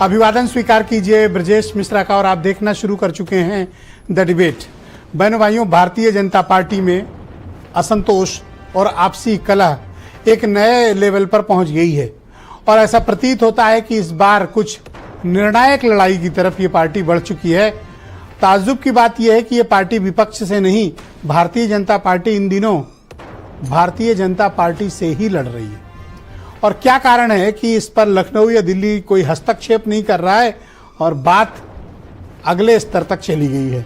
अभिवादन स्वीकार कीजिए ब्रजेश मिश्रा का और आप देखना शुरू कर चुके हैं द डिबेट। बहनों भाइयों, भारतीय जनता पार्टी में असंतोष और आपसी कलह एक नए लेवल पर पहुंच गई है और ऐसा प्रतीत होता है कि इस बार कुछ निर्णायक लड़ाई की तरफ ये पार्टी बढ़ चुकी है। ताज्जुब की बात यह है कि ये पार्टी विपक्ष से नहीं, भारतीय जनता पार्टी इन दिनों भारतीय जनता पार्टी से ही लड़ रही है। और क्या कारण है कि इस पर लखनऊ या दिल्ली कोई हस्तक्षेप नहीं कर रहा है और बात अगले स्तर तक चली गई है।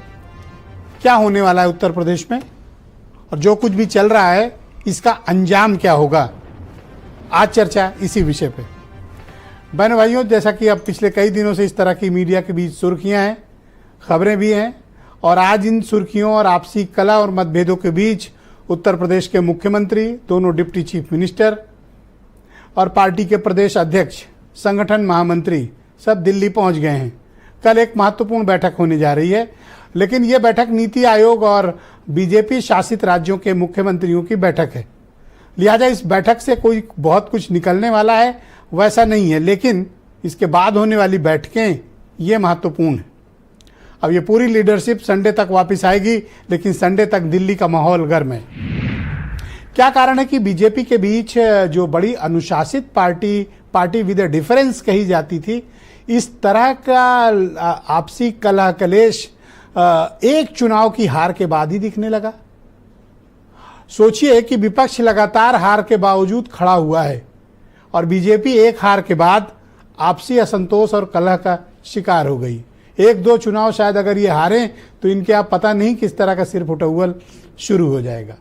क्या होने वाला है उत्तर प्रदेश में और जो कुछ भी चल रहा है इसका अंजाम क्या होगा, आज चर्चा इसी विषय पे। बहन भाइयों, जैसा कि अब पिछले कई दिनों से इस तरह की मीडिया के बीच सुर्खियां हैं, खबरें भी हैं और आज इन सुर्खियों और आपसी कलह और मतभेदों के बीच उत्तर प्रदेश के मुख्यमंत्री, दोनों डिप्टी चीफ मिनिस्टर और पार्टी के प्रदेश अध्यक्ष, संगठन महामंत्री सब दिल्ली पहुंच गए हैं। कल एक महत्वपूर्ण बैठक होने जा रही है, लेकिन ये बैठक नीति आयोग और बीजेपी शासित राज्यों के मुख्यमंत्रियों की बैठक है। लिहाजा इस बैठक से कोई बहुत कुछ निकलने वाला है वैसा नहीं है, लेकिन इसके बाद होने वाली बैठकें ये महत्वपूर्ण है। अब ये पूरी लीडरशिप संडे तक वापस आएगी, लेकिन संडे तक दिल्ली का माहौल गर्म है। क्या कारण है कि बीजेपी के बीच जो बड़ी अनुशासित पार्टी विद डिफरेंस कही जाती थी, इस तरह का आपसी कलह कलेश एक चुनाव की हार के बाद ही दिखने लगा। सोचिए कि विपक्ष लगातार हार के बावजूद खड़ा हुआ है और बीजेपी एक हार के बाद आपसी असंतोष और कलह का शिकार हो गई। एक दो चुनाव शायद अगर ये हारें तो इनके आप पता नहीं किस तरह का सिर फुटौल शुरू हो जाएगा।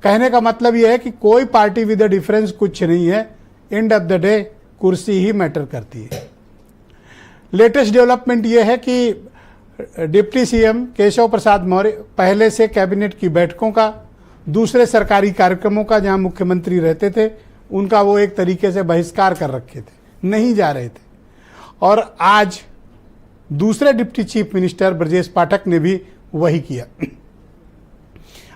कहने का मतलब यह है कि कोई पार्टी विद डिफरेंस कुछ नहीं है, एंड ऑफ द डे कुर्सी ही मैटर करती है। लेटेस्ट डेवलपमेंट यह है कि डिप्टी सीएम केशव प्रसाद मौर्य पहले से कैबिनेट की बैठकों का, दूसरे सरकारी कार्यक्रमों का जहां मुख्यमंत्री रहते थे उनका वो एक तरीके से बहिष्कार कर रखे थे, नहीं जा रहे थे। और आज दूसरे deputy chief minister Brajesh Pathak ने भी वही किया।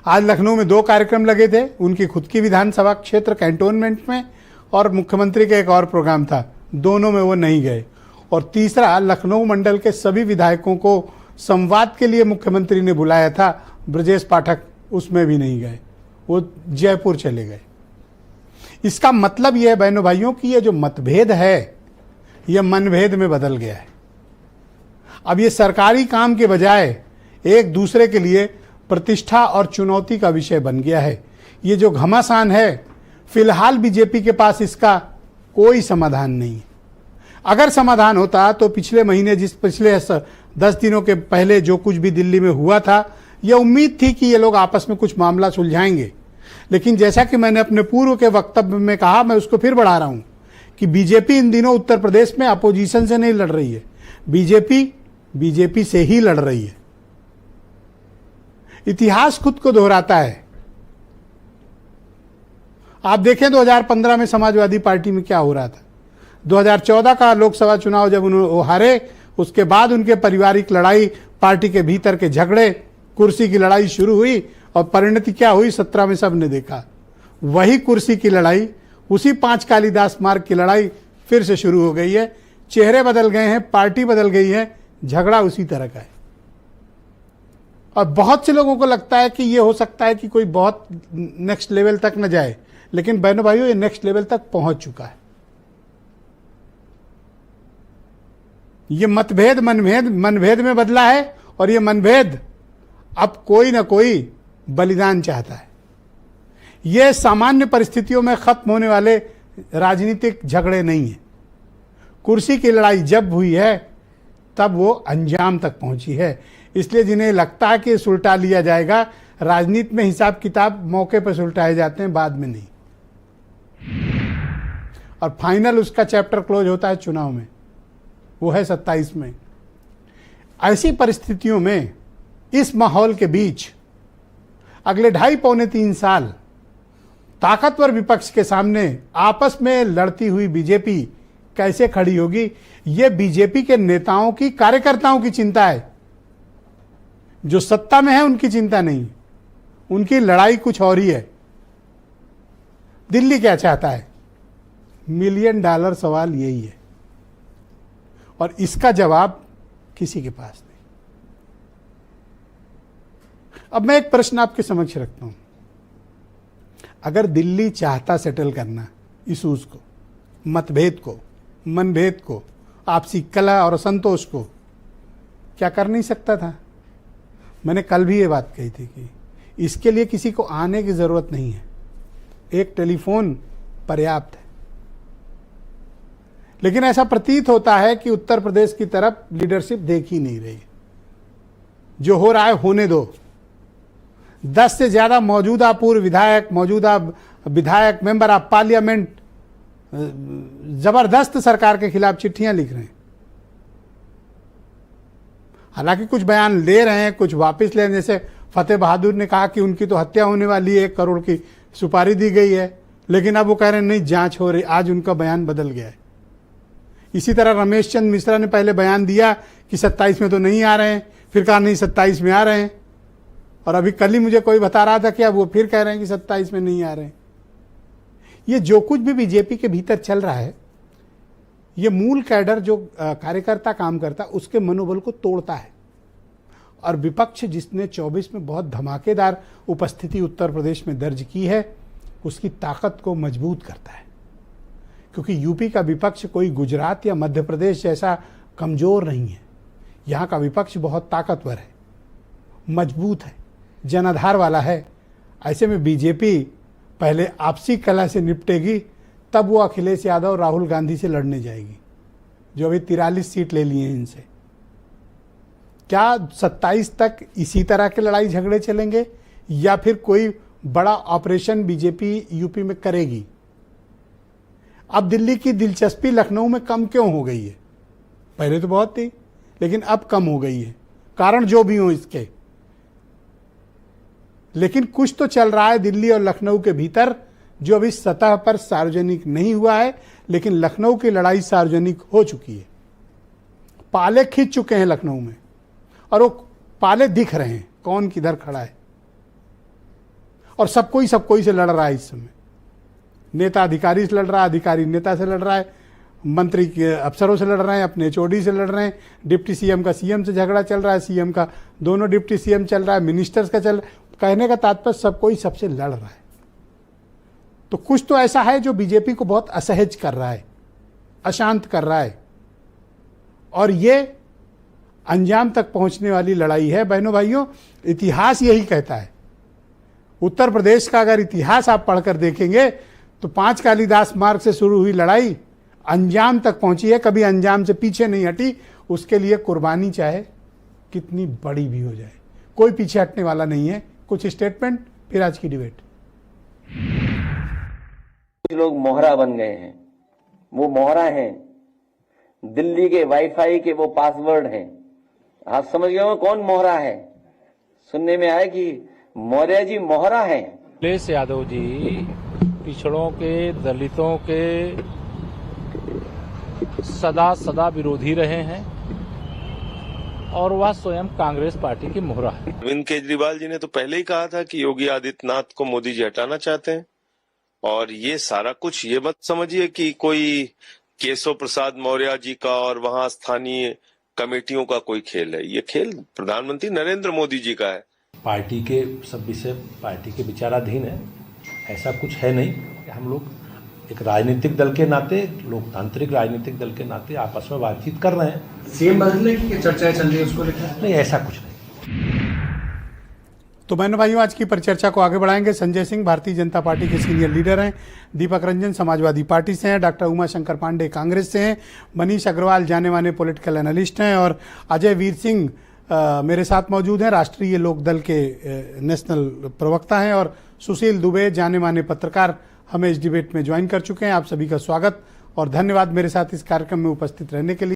आज लखनऊ में 2 कार्यक्रम लगे थे, उनकी खुद की विधानसभा क्षेत्र कैंटोनमेंट में और मुख्यमंत्री का एक और प्रोग्राम था, दोनों में वो नहीं गए। और तीसरा, लखनऊ मंडल के सभी विधायकों को संवाद के लिए मुख्यमंत्री ने बुलाया था, ब्रजेश पाठक उसमें भी नहीं गए, वो जयपुर चले गए। इसका मतलब यह है बहनों भाइयों कि ये जो मतभेद है यह मनभेद में बदल गया है। अब ये सरकारी काम के बजाय एक दूसरे के लिए प्रतिष्ठा और चुनौती का विषय बन गया है। ये जो घमासान है, फिलहाल बीजेपी के पास इसका कोई समाधान नहीं है। अगर समाधान होता तो पिछले महीने पिछले 10 दिनों के पहले जो कुछ भी दिल्ली में हुआ था, यह उम्मीद थी कि ये लोग आपस में कुछ मामला सुलझाएंगे। लेकिन जैसा कि मैंने अपने पूर्व के वक्तव्य में कहा, मैं उसको फिर बढ़ा रहा हूं कि बीजेपी इन दिनों उत्तर प्रदेश में अपोजिशन से नहीं लड़ रही है, बीजेपी से ही लड़ रही है। इतिहास खुद को दोहराता है। आप देखें 2015 में समाजवादी पार्टी में क्या हो रहा था। 2014 का लोकसभा चुनाव जब वो हारे, उसके बाद उनके पारिवारिक लड़ाई, पार्टी के भीतर के झगड़े, कुर्सी की लड़ाई शुरू हुई और परिणति क्या हुई 17 में सबने देखा। वही कुर्सी की लड़ाई, उसी 5 कालिदास मार्ग की लड़ाई फिर से शुरू हो गई है। चेहरे बदल गए हैं, पार्टी बदल गई है, झगड़ा उसी तरह का है। और बहुत से लोगों को लगता है कि ये हो सकता है कि कोई बहुत नेक्स्ट लेवल तक न जाए, लेकिन बहनों भाइयों ये नेक्स्ट लेवल तक पहुंच चुका है। ये मतभेद मनभेद में बदला है और ये मनभेद अब कोई ना कोई बलिदान चाहता है। ये सामान्य परिस्थितियों में खत्म होने वाले राजनीतिक झगड़े नहीं है। कुर्सी की लड़ाई जब हुई है तब वो अंजाम तक पहुंची है। इसलिए जिन्हें लगता है कि सुलटा लिया जाएगा, राजनीति में हिसाब किताब मौके पर सुलटाए जाते हैं, बाद में नहीं। और फाइनल उसका चैप्टर क्लोज होता है चुनाव में, वो है 27 में। ऐसी परिस्थितियों में, इस माहौल के बीच अगले 2.5 पौने 3 साल ताकतवर विपक्ष के सामने आपस में लड़ती हुई बीजेपी कैसे खड़ी होगी, ये बीजेपी के नेताओं की, कार्यकर्ताओं की चिंता है। जो सत्ता में है उनकी चिंता नहीं, उनकी लड़ाई कुछ और ही है। दिल्ली क्या चाहता है? $1 मिलियन सवाल यही है। और इसका जवाब किसी के पास नहीं। अब मैं एक प्रश्न आपके समक्ष रखता हूं, अगर दिल्ली चाहता सेटल करना इशूज को, मतभेद को, मनभेद को, आपसी कलह और असंतोष को, क्या कर नहीं सकता था? मैंने कल भी ये बात कही थी कि इसके लिए किसी को आने की जरूरत नहीं है, एक टेलीफोन पर्याप्त है। लेकिन ऐसा प्रतीत होता है कि उत्तर प्रदेश की तरफ लीडरशिप देख ही नहीं रही। जो हो रहा है होने दो। 10 से ज्यादा मौजूदा पूर्व विधायक, मौजूदा विधायक, मेंबर ऑफ पार्लियामेंट जबरदस्त सरकार के खिलाफ चिट्ठियां लिख रहे हैं। हालांकि कुछ बयान ले रहे हैं, कुछ वापस ले रहे हैं। जैसे फतेह बहादुर ने कहा कि उनकी तो हत्या होने वाली है, 1 करोड़ की सुपारी दी गई है, लेकिन अब वो कह रहे हैं नहीं जांच हो रही। आज उनका बयान बदल गया है। इसी तरह रमेश चंद्र मिश्रा ने पहले बयान दिया कि 27 में तो नहीं आ रहे हैं, फिर कहा नहीं 27 में आ रहे हैं, और अभी कल ही मुझे कोई बता रहा था कि अब वो फिर कह रहे हैं कि 27 में नहीं आ रहे हैं। ये जो कुछ भी बीजेपी के भीतर चल रहा है, ये मूल कैडर जो कार्यकर्ता काम करता उसके मनोबल को तोड़ता है। और विपक्ष जिसने 24 में बहुत धमाकेदार उपस्थिति उत्तर प्रदेश में दर्ज की है, उसकी ताकत को मजबूत करता है। क्योंकि यूपी का विपक्ष कोई गुजरात या मध्य प्रदेश जैसा कमजोर नहीं है। यहाँ का विपक्ष बहुत ताकतवर है, मजबूत है, जनाधार वाला है। ऐसे में बीजेपी पहले आपसी कलह से निपटेगी, तब वो अखिलेश यादव और राहुल गांधी से लड़ने जाएगी, जो अभी 43 सीट ले लिए हैं इनसे। क्या 27 तक इसी तरह के लड़ाई झगड़े चलेंगे, या फिर कोई बड़ा ऑपरेशन बीजेपी यूपी में करेगी? अब दिल्ली की दिलचस्पी लखनऊ में कम क्यों हो गई है? पहले तो बहुत थी, लेकिन अब कम हो गई है, कारण जो भी हो इसके। लेकिन कुछ तो चल रहा है दिल्ली और लखनऊ के भीतर, जो अभी सतह पर सार्वजनिक नहीं हुआ है, लेकिन लखनऊ की लड़ाई सार्वजनिक हो चुकी है। पाले खींच चुके हैं लखनऊ में, और वो पाले दिख रहे हैं कौन किधर खड़ा है। और सब कोई से लड़ रहा है इस समय। नेता अधिकारी से लड़ रहा है, अधिकारी नेता से लड़ रहा है, मंत्री के अफसरों से लड़ रहे हैं, अपने एचओडी से लड़ रहे हैं, डिप्टी सीएम का सीएम से झगड़ा चल रहा है, सीएम का दोनों डिप्टी सीएम चल रहा है, मिनिस्टर्स का चल। कहने का तात्पर्य सब कोई सबसे लड़ रहा है। तो कुछ तो ऐसा है जो बीजेपी को बहुत असहज कर रहा है, अशांत कर रहा है, और ये अंजाम तक पहुंचने वाली लड़ाई है। बहनों भाइयों, इतिहास यही कहता है। उत्तर प्रदेश का अगर इतिहास आप पढ़कर देखेंगे तो 5 कालिदास मार्ग से शुरू हुई लड़ाई अंजाम तक पहुंची है, कभी अंजाम से पीछे नहीं हटी। उसके लिए कुर्बानी चाहे कितनी बड़ी भी हो जाए, कोई पीछे हटने वाला नहीं है। कुछ स्टेटमेंट, फिर आज की डिबेट। लोग मोहरा बन गए हैं, वो मोहरा हैं, दिल्ली के वाईफाई के वो पासवर्ड हैं। आप समझ गए हो कौन मोहरा है? सुनने में आया कि मौर्य जी मोहरा हैं। अखिलेश यादव जी पिछड़ों के, दलितों के सदा विरोधी रहे हैं, और वह स्वयं कांग्रेस पार्टी की मोहरा है। अरविंद केजरीवाल जी ने तो पहले ही कहा था कि योगी आदित्यनाथ को मोदी जी हटाना चाहते हैं, और ये सारा कुछ ये मत समझिए कि कोई केशव प्रसाद मौर्य जी का और वहां स्थानीय कमेटियों का कोई खेल है। ये खेल प्रधानमंत्री नरेंद्र मोदी जी का है। पार्टी के सब विषय पार्टी के विचाराधीन है, ऐसा कुछ है नहीं। हम लोग एक राजनीतिक दल के नाते, लोकतांत्रिक राजनीतिक दल के नाते आपस में बातचीत कर रहे हैं। सीएम बदलने की चर्चाएं चल रही है, उसको लेकर नहीं, ऐसा कुछ नहीं। तो बहनों भाइयों, आज की परिचर्चा को आगे बढ़ाएंगे। संजय सिंह भारतीय जनता पार्टी के सीनियर लीडर हैं, दीपक रंजन समाजवादी पार्टी से हैं, डॉक्टर उमा शंकर पांडे कांग्रेस से हैं, मनीष अग्रवाल जाने माने पॉलिटिकल एनालिस्ट हैं, और अजय वीर सिंह मेरे साथ मौजूद हैं, राष्ट्रीय लोकदल के नेशनल प्रवक्ता हैं, और सुशील दुबे जाने माने पत्रकार हमें इस डिबेट में ज्वाइन कर चुके हैं। आप सभी का स्वागत और धन्यवाद मेरे साथ इस कार्यक्रम में उपस्थित रहने के लिए।